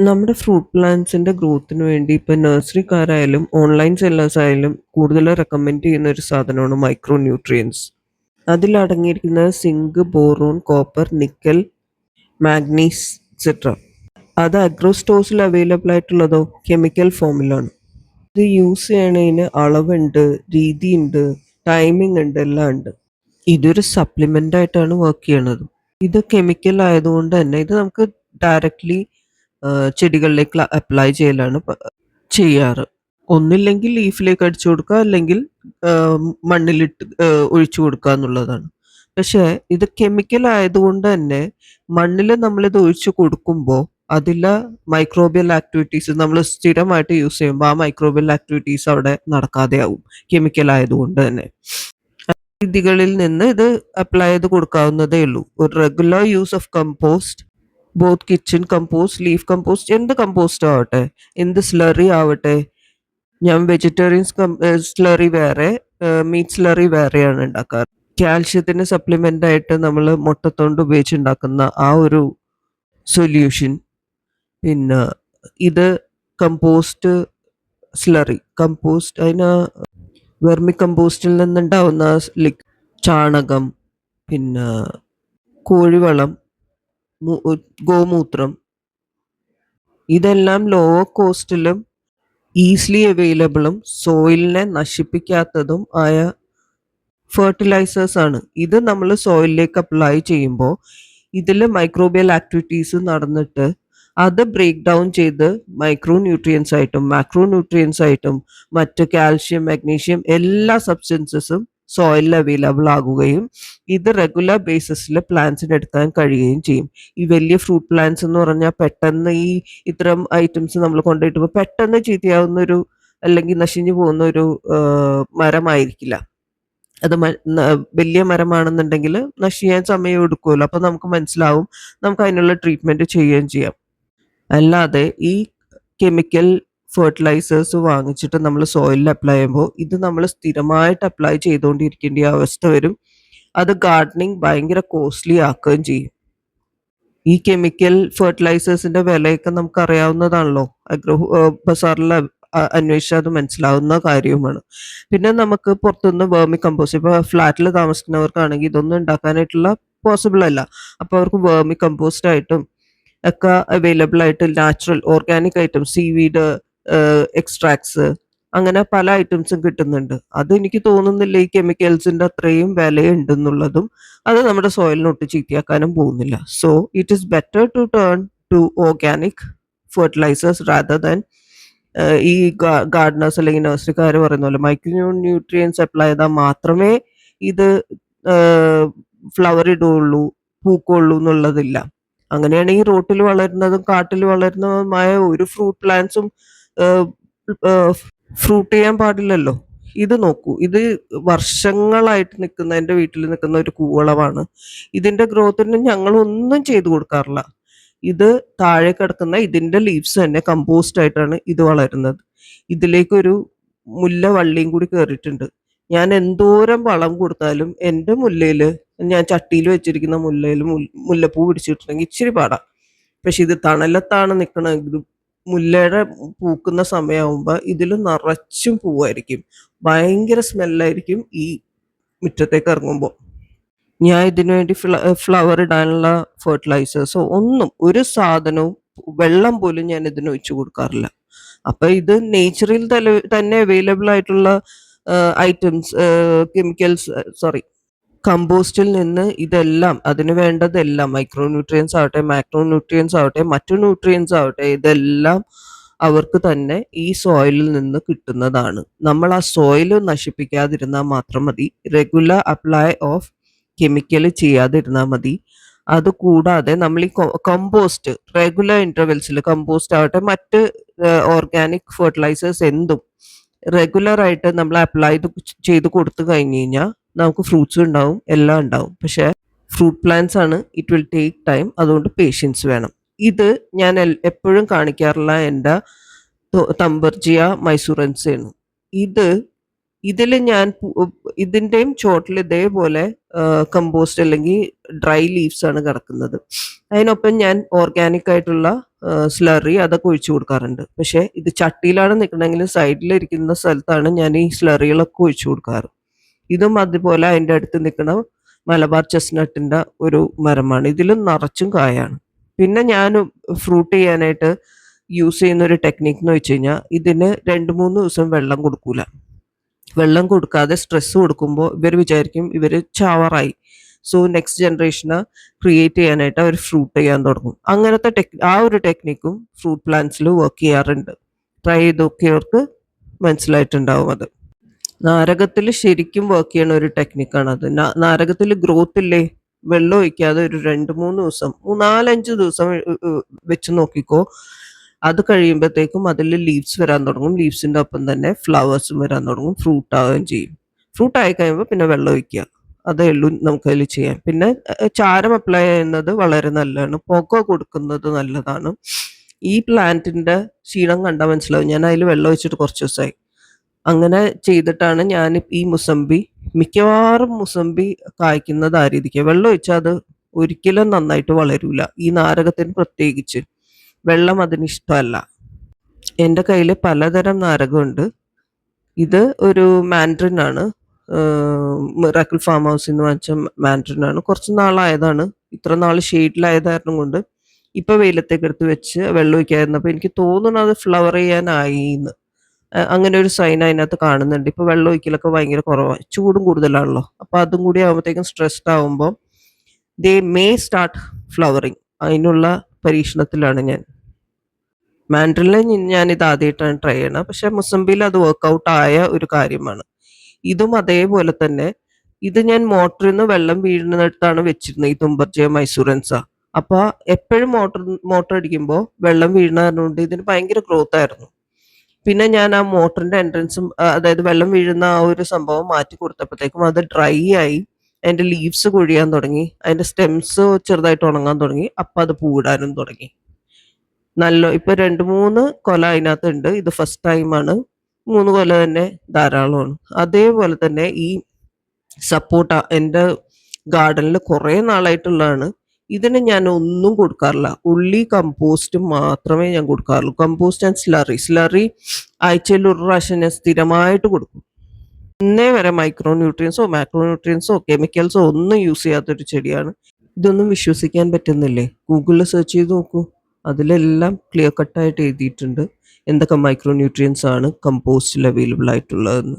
നമ്മുടെ ഫ്രൂട്ട് പ്ലാന്റ്സിന്റെ ഗ്രോത്തിന് വേണ്ടി ഇപ്പൊ നഴ്സറിക്കാരായാലും ഓൺലൈൻ സെല്ലേഴ്സ് ആയാലും കൂടുതൽ റെക്കമെൻഡ് ചെയ്യുന്ന ഒരു സാധനമാണ് മൈക്രോ ന്യൂട്രിയൻസ്. അതിൽ അടങ്ങിയിരിക്കുന്നത് zinc, boron, copper, nickel, manganese etcetera. അത് അഗ്രോ സ്റ്റോഴ്സിൽ അവൈലബിൾ ആയിട്ടുള്ളതോ കെമിക്കൽ ഫോമിലാണ്. ഇത് യൂസ് ചെയ്യണതിന് അളവുണ്ട്, രീതിയുണ്ട്, ടൈമിംഗ് ഉണ്ട്, എല്ലാം ഉണ്ട്. ഇതൊരു സപ്ലിമെന്റ് ആയിട്ടാണ് വർക്ക് ചെയ്യണത്. ഇത് കെമിക്കൽ ആയതുകൊണ്ട് തന്നെ ഇത് നമുക്ക് ഡയറക്ട്ലി ചെടികളിലേക്ക് അപ്ലൈ ചെയ്യലാണ് ചെയ്യാറ്. ഒന്നില്ലെങ്കിൽ ലീഫിലേക്ക് അടിച്ചു കൊടുക്കുക, അല്ലെങ്കിൽ മണ്ണിലിട്ട് ഒഴിച്ചു കൊടുക്കുക എന്നുള്ളതാണ്. പക്ഷേ ഇത് കെമിക്കൽ ആയതുകൊണ്ട് തന്നെ മണ്ണിൽ നമ്മളിത് ഒഴിച്ചു കൊടുക്കുമ്പോൾ അതിലെ മൈക്രോബിയൽ ആക്ടിവിറ്റീസ് നമ്മൾ സ്ഥിരമായിട്ട് യൂസ് ചെയ്യുമ്പോൾ ആ മൈക്രോബിയൽ ആക്ടിവിറ്റീസ് അവിടെ നടക്കാതെയാവും, കെമിക്കൽ ആയതുകൊണ്ട് തന്നെ. രീതികളിൽ നിന്ന് ഇത് അപ്ലൈ ചെയ്ത് കൊടുക്കാവുന്നതേ ഉള്ളൂ. ഒരു regular use of compost, both kitchen compost, leaf compost, എന്ത് കമ്പോസ്റ്റ് ആവട്ടെ, എന്ത് സ്ലറി ആവട്ടെ. ഞാൻ വെജിറ്റേറിയൻ സ്ലറി വേറെ, മീറ്റ് സ്ലറി വേറെയാണ് ഉണ്ടാക്കാറ്. കാൽഷ്യത്തിന് സപ്ലിമെന്റ് ആയിട്ട് നമ്മൾ മുട്ടത്തോണ്ട് ഉപയോഗിച്ചുണ്ടാക്കുന്ന ആ ഒരു സൊല്യൂഷൻ. പിന്നെ ഇത് കമ്പോസ്റ്റ് സ്ലറി, കമ്പോസ്റ്റ് അതിന് വെർമി കമ്പോസ്റ്റിൽ നിന്നുണ്ടാവുന്ന ചാണകം, പിന്നെ കോഴിവളം, ഗോമൂത്രം, ഇതെല്ലാം ലോവർ കോസ്റ്റിലും ഈസിലി അവൈലബിളും സോയിലിനെ നശിപ്പിക്കാത്തതും ആയ ഫെർട്ടിലൈസേഴ്സ് ആണ്. ഇത് നമ്മൾ സോയിലിലേക്ക് അപ്ലൈ ചെയ്യുമ്പോൾ ഇതിൽ മൈക്രോബിയൽ ആക്ടിവിറ്റീസ് നടന്നിട്ട് അത് ബ്രേക്ക് ഡൗൺ ചെയ്ത് മൈക്രോ ന്യൂട്രിയൻസ് ആയിട്ടും മാക്രോ ന്യൂട്രിയൻസ് ആയിട്ടും മറ്റ് കാൽഷ്യം, മഗ്നീഷ്യം എല്ലാ സബ്സ്റ്റൻസസും സോയിലിൽ അവൈലബിൾ ആകുകയും ഇത് റെഗുലർ ബേസിസിൽ പ്ലാന്റ്സിന് എടുക്കാൻ കഴിയുകയും ചെയ്യും. ഈ വലിയ ഫ്രൂട്ട് പ്ലാന്റ്സ് എന്ന് പറഞ്ഞാൽ പെട്ടെന്ന് ഇത്തരം ഐറ്റംസ് നമ്മൾ കൊണ്ടുപോയിട്ട് പെട്ടെന്ന് ചീത്തയാവുന്ന ഒരു അല്ലെങ്കിൽ നശിഞ്ഞു പോകുന്ന ഒരു മരമായിരിക്കില്ല. അത് വലിയ മരമാണെന്നുണ്ടെങ്കിൽ നശിക്കാൻ സമയം എടുക്കുമല്ലോ. അപ്പൊ നമുക്ക് മനസ്സിലാവും, നമുക്ക് അതിനുള്ള ട്രീറ്റ്മെന്റ് ചെയ്യുകയും ചെയ്യാം. അല്ലാതെ ഈ കെമിക്കൽ ഫെർട്ടിലൈസേഴ്സ് വാങ്ങിച്ചിട്ട് നമ്മൾ സോയിലിൽ അപ്ലൈ ചെയ്യുമ്പോൾ ഇത് നമ്മൾ സ്ഥിരമായിട്ട് അപ്ലൈ ചെയ്തുകൊണ്ടിരിക്കേണ്ട അവസ്ഥ വരും. അത് ഗാർഡനിങ് ഭയങ്കര കോസ്റ്റ്ലി ആക്കുകയും ചെയ്യും. ഈ കെമിക്കൽ ഫെർട്ടിലൈസേഴ്സിന്റെ വിലയൊക്കെ നമുക്ക് അറിയാവുന്നതാണല്ലോ, അഗ്രോ ബസാറിൽ അന്വേഷിച്ചാൽ അത് മനസ്സിലാവുന്ന കാര്യവുമാണ്. പിന്നെ നമുക്ക് പുറത്തുനിന്ന് വേർമി കമ്പോസ്റ്റ്, ഇപ്പൊ ഫ്ലാറ്റിൽ താമസിക്കുന്നവർക്കാണെങ്കിൽ ഇതൊന്നും ഉണ്ടാക്കാനായിട്ടുള്ള പോസിബിൾ അല്ല. അപ്പൊ അവർക്ക് വേർമി കമ്പോസ്റ്റ് ആയിട്ടും ഒക്കെ അവൈലബിൾ ആയിട്ട് natural organic items, seaweed extracts, അങ്ങനെ പല ഐറ്റംസും കിട്ടുന്നുണ്ട്. അത് എനിക്ക് തോന്നുന്നില്ല ഈ കെമിക്കൽസിന്റെ അത്രയും വിലയുണ്ടെന്നുള്ളതും. അത് നമ്മുടെ സോയിലിനൊട്ട് ചീത്തയാക്കാനും പോകുന്നില്ല. So it is better to turn to organic fertilisers rather than ഈ ഗാർഡനേഴ്സ് അല്ലെങ്കിൽ നഴ്സറിക്കാർ പറയുന്ന പോലെ മൈക്രോ ന്യൂട്രിയൻസ് അപ്ലൈ ചെയ്താൽ മാത്രമേ ഇത് ഫ്ലവർ ഇടുള്ളൂ, പൂക്കുള്ളൂ എന്നുള്ളതില്ല. അങ്ങനെയാണെങ്കിൽ റോട്ടിൽ വളരുന്നതും കാട്ടിൽ വളരുന്നതുമായ ഒരു ഫ്രൂട്ട് പ്ലാന്റ്സും ഫ്രൂട്ട് ചെയ്യാൻ പാടില്ലല്ലോ. ഇത് നോക്കൂ, ഇത് വർഷങ്ങളായിട്ട് നിൽക്കുന്ന, എൻ്റെ വീട്ടിൽ നിൽക്കുന്ന ഒരു കൂവളമാണ്. ഇതിന്റെ ഗ്രോത്തിന് ഞങ്ങൾ ഒന്നും ചെയ്തു കൊടുക്കാറില്ല. ഇത് താഴെ കിടക്കുന്ന ഇതിന്റെ ലീവ്സ് തന്നെ കമ്പോസ്റ്റ് ആയിട്ടാണ് ഇത് വളരുന്നത്. ഇതിലേക്കൊരു മുല്ല വള്ളിയും കൂടി കയറിയിട്ടുണ്ട്. ഞാൻ എന്തോരം വളം കൊടുത്താലും എൻ്റെ മുല്ലയിൽ, ഞാൻ ചട്ടിയിൽ വെച്ചിരിക്കുന്ന മുല്ലയിൽ മുല്ലപ്പൂ പിടിച്ചിട്ടുണ്ടെങ്കിൽ ഇച്ചിരി പാടാം. പക്ഷെ ഇത് തണലത്താണ് നിൽക്കണമെങ്കിലും മുല്ലയുടെ പൂക്കുന്ന സമയമാകുമ്പോൾ ഇതിൽ നിറച്ചും പൂവായിരിക്കും. ഭയങ്കര സ്മെല്ലായിരിക്കും ഈ മുറ്റത്തേക്ക് ഇറങ്ങുമ്പോൾ. ഞാൻ ഇതിനു വേണ്ടി ഫ്ലവർ ഇടാനുള്ള ഫെർട്ടിലൈസേഴ്സോ ഒന്നും, ഒരു സാധനവും, വെള്ളം പോലും ഞാൻ ഇതിന് ഒഴിച്ചു കൊടുക്കാറില്ല. അപ്പൊ ഇത് നേച്ചറിൽ തന്നെ അവൈലബിൾ ആയിട്ടുള്ള ഐറ്റംസ്, കമ്പോസ്റ്റിൽ നിന്ന് ഇതെല്ലാം, അതിന് വേണ്ടതെല്ലാം, മൈക്രോ ന്യൂട്രിയൻസ് ആവട്ടെ, മാക്രോ ന്യൂട്രിയൻസ് ആവട്ടെ, മറ്റു ന്യൂട്രിയൻസ് ആവട്ടെ, ഇതെല്ലാം അവർക്ക് തന്നെ ഈ സോയിലിൽ നിന്ന് കിട്ടുന്നതാണ്. നമ്മൾ ആ സോയിൽ നശിപ്പിക്കാതിരുന്നാൽ മാത്രം മതി. റെഗുലർ അപ്ലൈ ഓഫ് കെമിക്കൽ ചെയ്യാതിരുന്നാൽ മതി. അതുകൂടാതെ നമ്മൾ ഈ കമ്പോസ്റ്റ് റെഗുലർ ഇന്റർവെൽസിൽ, കമ്പോസ്റ്റ് ആവട്ടെ മറ്റ് ഓർഗാനിക് ഫെർട്ടിലൈസേഴ്സ് എന്തും റെഗുലർ ആയിട്ട് നമ്മൾ അപ്ലൈ ചെയ്ത് കൊടുത്തു കഴിഞ്ഞു കഴിഞ്ഞാൽ നമുക്ക് ഫ്രൂട്ട്സ് ഉണ്ടാവും, എല്ലാം ഉണ്ടാവും. പക്ഷെ ഫ്രൂട്ട് പ്ലാന്റ്സ് ആണ്, ഇറ്റ് വിൽ ടേക്ക് ടൈം. അതുകൊണ്ട് പേഷ്യൻസ് വേണം. ഇത് ഞാൻ എപ്പോഴും കാണിക്കാറുള്ള എൻ്റെ തമ്പർജിയ മൈസൂറൻസാണ്. ഇതിൽ ഞാൻ ഇതിൻ്റെയും ചോട്ടിൽ ഇതേപോലെ കമ്പോസ്റ്റ് അല്ലെങ്കിൽ ഡ്രൈ ലീവ്സ് ആണ് കിടക്കുന്നത്. അതിനൊപ്പം ഞാൻ ഓർഗാനിക് ആയിട്ടുള്ള സ്ലറി അതൊക്കെ ഒഴിച്ചു കൊടുക്കാറുണ്ട്. പക്ഷേ ഇത് ചട്ടിയിലാണ് നിൽക്കണമെങ്കിൽ സൈഡിലിരിക്കുന്ന സ്ഥലത്താണ് ഞാൻ ഈ സ്ലറികളൊക്കെ ഒഴിച്ചു കൊടുക്കാറ്. ഇതും അതുപോലെ അതിൻ്റെ അടുത്ത് നിൽക്കുന്ന മലബാർ ചെസ്നട്ടിൻ്റെ ഒരു മരമാണ്. ഇതിലും നിറച്ചും കായാണ്. പിന്നെ ഞാൻ ഫ്രൂട്ട് ചെയ്യാനായിട്ട് യൂസ് ചെയ്യുന്ന ഒരു ടെക്നിക്ക് എന്ന് വെച്ച് കഴിഞ്ഞാൽ ഇതിന് 2-3 ദിവസം വെള്ളം കൊടുക്കൂല. വെള്ളം കൊടുക്കാതെ സ്ട്രെസ് കൊടുക്കുമ്പോൾ ഇവർ വിചാരിക്കും ഇവർ ചാവറായി. സോ നെക്സ്റ്റ് ജനറേഷന് ക്രിയേറ്റ് ചെയ്യാനായിട്ട് അവർ ഫ്രൂട്ട് ചെയ്യാൻ തുടങ്ങും. അങ്ങനത്തെ ആ ഒരു ടെക്നിക്കും ഫ്രൂട്ട് പ്ലാന്റ്സിൽ വർക്ക് ചെയ്യാറുണ്ട്. ട്രൈ ചെയ്ത് നോക്കിയവർക്ക് മനസ്സിലായിട്ടുണ്ടാവും അത്. നാരകത്തിൽ ശരിക്കും വർക്ക് ചെയ്യണ ഒരു ടെക്നിക്കാണത്. നാരകത്തിൽ ഗ്രോത്ത് ഇല്ലേ, വെള്ളം ഒഴിക്കാതെ ഒരു 2-3 ദിവസം 4-5 ദിവസം വെച്ച് നോക്കിക്കോ. അത് കഴിയുമ്പോഴത്തേക്കും അതിൽ ലീവ്സ് വരാൻ തുടങ്ങും. ലീവ്സിൻ്റെ ഒപ്പം തന്നെ ഫ്ലവേഴ്സും വരാൻ തുടങ്ങും. ഫ്രൂട്ട് ആവുകയും ചെയ്യും. ഫ്രൂട്ട് ആയി കഴിയുമ്പോൾ പിന്നെ വെള്ളം ഒഴിക്കുക. അതേ ഉള്ളൂ നമുക്കതിൽ ചെയ്യാം. പിന്നെ ചാരം അപ്ലൈ ചെയ്യുന്നത് വളരെ നല്ലതാണ്. പുക കൊടുക്കുന്നത് നല്ലതാണ്. ഈ പ്ലാന്റിൻ്റെ ക്ഷീണം കണ്ടാൽ മനസ്സിലാവും. ഞാൻ അതിൽ വെള്ളം ഒഴിച്ചിട്ട് കുറച്ച് ദിവസമായി. അങ്ങനെ ചെയ്തിട്ടാണ് ഞാൻ ഈ മുസമ്പി, മിക്കവാറും മുസമ്പി കായ്ക്കുന്നത് ആ രീതിക്ക്. വെള്ളം ഒഴിച്ചാൽ അത് ഒരിക്കലും നന്നായിട്ട് വളരൂല. ഈ നാരകത്തിന് പ്രത്യേകിച്ച് വെള്ളം അതിന് ഇഷ്ടമല്ല. എൻ്റെ കയ്യിൽ പലതരം നാരകമുണ്ട്. ഇത് ഒരു മാൻഡ്രിൻ ആണ്. മിറാക്കിൾ ഫാം ഹൗസിൽ നിന്ന് വാങ്ങിച്ച മാൻഡ്രിൻ ആണ്. കുറച്ച് നാളായതാണ്. ഇത്ര നാൾ ഷെയ്ഡിലായതാരണം കൊണ്ട് ഇപ്പം വെയിലത്തേക്ക് എടുത്ത് വെച്ച് വെള്ളം ഒഴിക്കാതിരുന്നപ്പോൾ എനിക്ക് തോന്നുന്നു അത് ഫ്ലവർ ചെയ്യാനായി എന്ന്. അങ്ങനെ ഒരു സൈൻ അതിനകത്ത് കാണുന്നുണ്ട്. ഇപ്പോൾ വെള്ളം ഒഴിക്കലൊക്കെ ഭയങ്കര കുറവാണ്. ചൂടും കൂടുതലാണല്ലോ. അപ്പോൾ അതും കൂടി ആകുമ്പോഴത്തേക്കും സ്ട്രെസ്ഡ് ആകുമ്പോൾ ദേ മേ സ്റ്റാർട്ട് ഫ്ലവറിങ്. അതിനുള്ള പരീക്ഷണത്തിലാണ് ഞാൻ. മാൻഡ്രിനിൽ ഞാനിത് ആദ്യമായിട്ടാണ് ട്രൈ ചെയ്യണത്. പക്ഷെ മുസമ്പിയിൽ അത് വർക്കൗട്ട് ആയ ഒരു കാര്യമാണ്. ഇതും അതേപോലെ തന്നെ. ഇത് ഞാൻ മോട്ടറിൽ നിന്ന് വെള്ളം വീഴുന്നിടത്താണ് വെച്ചിരുന്നത്, ഈ തുമ്പർജയ മൈസൂറൻസ. അപ്പോൾ എപ്പോഴും മോട്ടർ അടിക്കുമ്പോൾ വെള്ളം വീഴുന്ന കാരണം ഇതിന് ഭയങ്കര ഗ്രോത്ത് ആയിരുന്നു. പിന്നെ ഞാൻ ആ മോട്ടറിന്റെ എൻട്രൻസും, അതായത് വെള്ളം വീഴുന്ന ആ ഒരു സംഭവം മാറ്റി കൊടുത്തപ്പോഴത്തേക്കും അത് ഡ്രൈ ആയി. അതിന്റെ ലീവ്സ് കൊഴിയാൻ തുടങ്ങി. അതിന്റെ സ്റ്റെംസ് ചെറുതായിട്ട് ഉണങ്ങാൻ തുടങ്ങി. അപ്പം അത് പൂടാനും തുടങ്ങി. ഇപ്പൊ 2-3 കൊല അതിനകത്തുണ്ട്. ഇത് ഫസ്റ്റ് ടൈമാണ്. 3 കൊല തന്നെ ധാരാളമാണ്. അതേപോലെ തന്നെ ഈ സപ്പോട്ട എൻ്റെ ഗാർഡനിൽ കുറേ നാളായിട്ടുള്ളതാണ്. ഇതിന് ഞാൻ ഒന്നും കൊടുക്കാറില്ല. ഉള്ളി കമ്പോസ്റ്റ് മാത്രമേ ഞാൻ കൊടുക്കാറുള്ളൂ. കമ്പോസ്റ്റ് ആൻഡ് സ്ലറി ആഴ്ചയിൽ ഒരു പ്രാവശ്യം ഞാൻ സ്ഥിരമായിട്ട് കൊടുക്കും. ഇന്നേ വരെ മൈക്രോ ന്യൂട്രിയൻസോ മാക്രോ ന്യൂട്രിയൻസോ കെമിക്കൽസോ ഒന്നും യൂസ് ചെയ്യാത്തൊരു ചെടിയാണ്. ഇതൊന്നും വിശ്വസിക്കാൻ പറ്റുന്നില്ലേ? ഗൂഗിളിൽ സെർച്ച് ചെയ്ത് നോക്കൂ. അതിലെല്ലാം ക്ലിയർ കട്ടായിട്ട് എഴുതിയിട്ടുണ്ട് എന്തൊക്കെ മൈക്രോ ന്യൂട്രിയൻസ് ആണ് കമ്പോസ്റ്റിൽ അവൈലബിൾ ആയിട്ടുള്ളതെന്ന്.